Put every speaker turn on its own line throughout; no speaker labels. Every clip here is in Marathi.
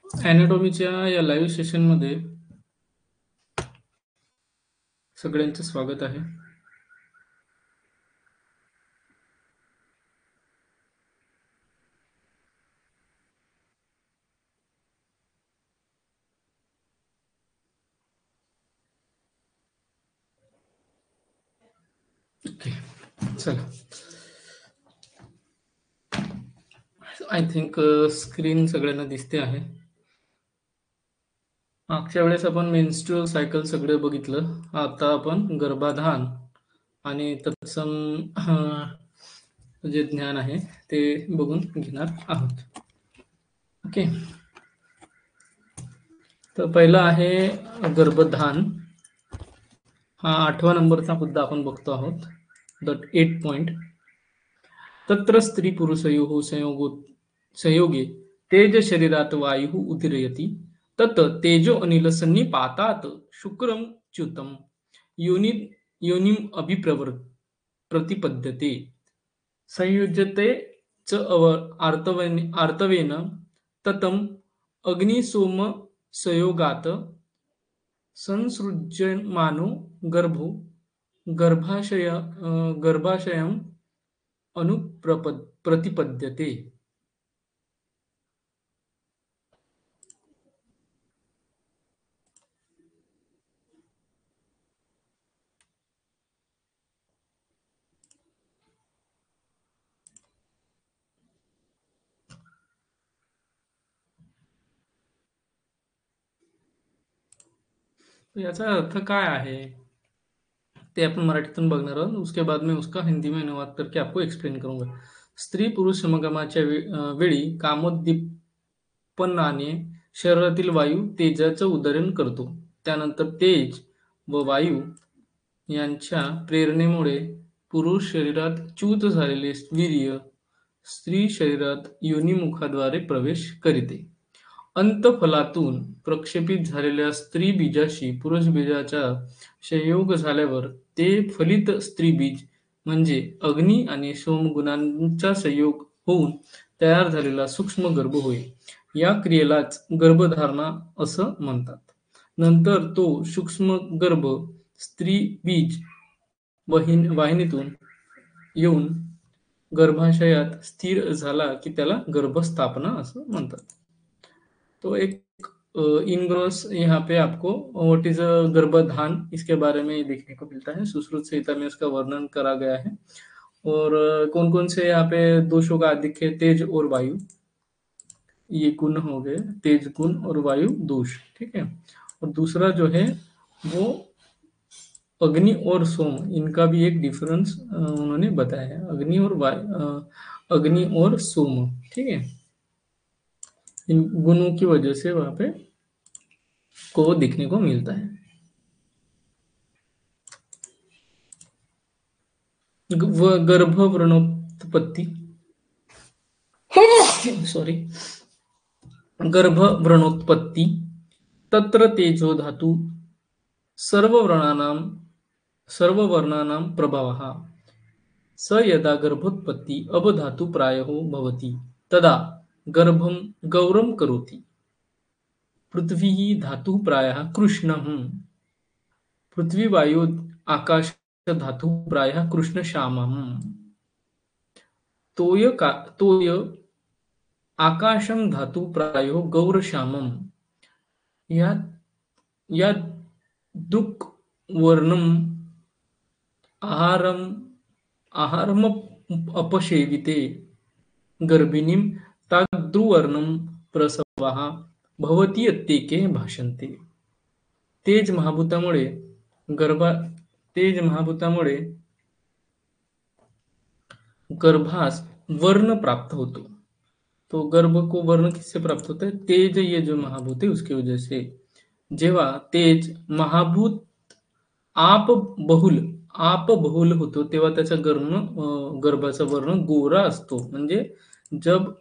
ॲनाटॉमीच्या या लाईव्ह सेशनमध्ये सगळ्यांचं स्वागत आहे. ओके, चला. आय थिंक स्क्रीन सगळ्यांना दिसते आहे. मागच्या वेळेस आपण मेन्स्ट्रुअल सायकल सगळे बघितलं. आता आपण गर्भाधान आणि तत्सम जे ज्ञान आहे ते बघून घेणार आहोत. ओके, तर पहिला आहे गर्भधान. हा 8वा नंबरचा मुद्दा आपण बघतो आहोत. The 8 point. तत्र स्त्री पुरुषयोः संयोगे तेज शरीरात वायुः उदीरयति तत् तेजो अनिल सन्निपातात् शुक्रम च्युतम योनिम प्रतिपद्यते संयुज्यते च आर्तवेन ततम अग्निसोम संयोगात संसृज्यमानो गर्भो गर्भाशयम प्रतिपद्यते. याचा अर्थ काय आहे ते आपण मराठीतून बघणार आहोत. उसके बाद में उसका हिंदी में अनुवाद करके आपको एक्सप्लेन करूंगा. स्त्री पुरुष समागमाच्या वेळी कामोद्दीपनाने शरीरातील वायू तेजाचं उदाहरण करतो. त्यानंतर तेज व वायू यांच्या प्रेरणेमुळे पुरुष शरीरात च्युत झालेले वीर्य स्त्री शरीरात योनिमुखाद्वारे प्रवेश करीते. अंतफलातून प्रक्षेपित झालेल्या स्त्री बीजाशी पुरुष बीजाचा संयोग झाल्यावर ते फलित स्त्रीबीज म्हणजे अग्नी आणि सोम गुणांचा संयोग होऊन तयार झालेला सूक्ष्म गर्भ होय. या क्रियेलाच गर्भधारणा असं म्हणतात. नंतर तो सूक्ष्म गर्भ स्त्री बीज वाहिनीतून येऊन गर्भाशयात स्थिर झाला की त्याला गर्भस्थापना असं म्हणतात. तो एक इन ग्रोस यहाँ पे आपको व्हाट इज गर्भधान इसके बारे में देखने को मिलता है. सुश्रुत संहिता में उसका वर्णन करा गया है. और कौन कौन से यहाँ पे दोषों का अधिक है? तेज और वायु, ये गुण हो गए, तेज गुण और वायु दोष. ठीक है. और दूसरा जो है वो अग्नि और सोम, इनका भी एक डिफरेंस उन्होंने बताया है. अग्नि और सोम. ठीक है. इन गुणों की वजह से वहां पे को देखने को मिलता है. गर्भव्रणोत्पत्ति सॉरी गर्भव्रणोत्पत्ति तत्र तेजो धातु सर्ववर्णानां प्रभावः स यदा गर्भोत्पत्ति अवधातु प्रायो भवति तदा गर्भं गौरं करोति. पृथ्वी धातु प्रायः कृष्णः. पृथ्वी वायु आकाश धातु प्रायः कृष्णश्यामः. तोय आकाशं धातु प्रायो गौरश्यामम्. या दुक् वर्णम आहारम अपसेविते गर्भिणीं तादृवर्णं प्रसवाः भवति इत्येके भाषन्ते. तेज महाभूतामुळे गर्भास वर्ण प्राप्त होतो. तो गर्भ को वर्ण किससे प्राप्त होता है? तेज ये जो महाभूत है उसकी वजह से. जेव्हा तेज महाभूत आप बहुल होतो तेव्हा त्याचा गर्भाचा वर्ण गोरा असतो. म्हणजे जब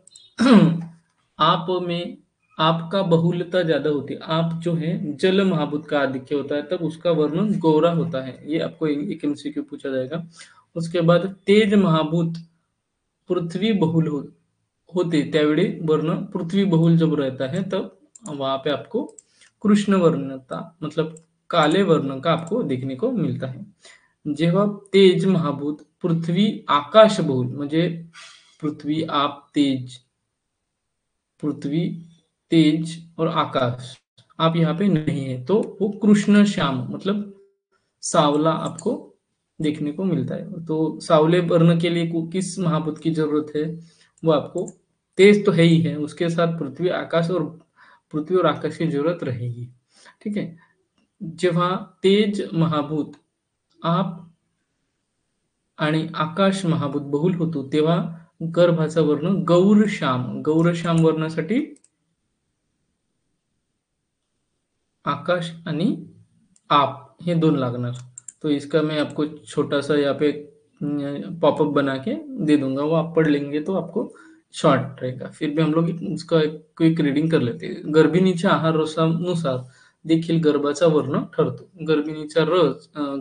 आपका बहुलता ज्यादा होती, आप जो है जल महाभूत का आधिक्य होता है, तब उसका वर्ण गोरा होता है. ये आपको एक एमसीक्यू पूछा जाएगा. उसके बाद तेज महाभूत पृथ्वी बहुल होते त्यावेळी वर्ण पृथ्वी बहुल जब रहता है तब वहां पे आपको कृष्ण वर्णता मतलब काले वर्ण का आपको देखने को मिलता है. जेव्हा तेज महाभूत पृथ्वी आकाश बहुल म्हणजे पृथ्वी आप तेज, पृथ्वी तेज और आकाश आप यहाँ पे नहीं है, तो वो कृष्ण श्याम मतलब सांवला आपको देखने को मिलता है. तो सांवले वर्ण के लिए किस महाभूत की जरूरत है? वो आपको तेज तो है ही है, उसके साथ पृथ्वी और आकाश की जरूरत रहेगी. ठीक है. जेव्हा तेज महाभूत आप आणि आकाश महाभूत बहुल होतो, तेव्हा गर्भाचा वर्ण गौरश्याम वर्णासाठी आकाश आणि आप हे दोन लागणार. तो इसका मैं आपको छोटा सा यहाँ पे पॉपअप बना के दे दूंगा, वो आप पढ़ लेंगे तो आपको शॉर्ट रहेगा. फिर भी हम लोग उसका क्विक रीडिंग कर लेते. गर्भिणीच्या आहार रसानुसार देखील गर्भाचा वर्ण ठरतो.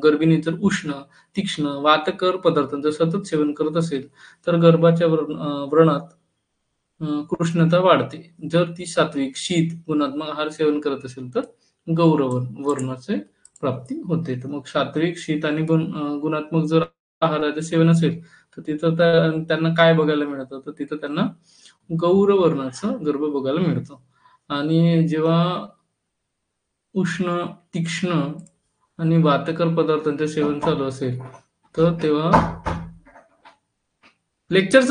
गर्भिणी जर उष्ण, तीक्ष्ण, वातकर पदार्थांचं सतत सेवन करत असेल तर गर्भाच्या व्रणात कृष्णता वाढते. जर ती सात्विक, शीत, गुणात्मक आहार सेवन करत असेल तर गौरव वर्णाचे प्राप्ती होते. तर मग सात्विक, शीत आणि गुणात्मक जर आहाराचे सेवन असेल तर तिथं त्यांना काय बघायला मिळतं? तर तिथं त्यांना गौर वर्णाचा गर्भ बघायला मिळतो. आणि जेव्हा उष्ण, तीक्ष्ण आणि वातकर पदार्थांचे सेवन चालू असेल तर तेव्हा लेक्चर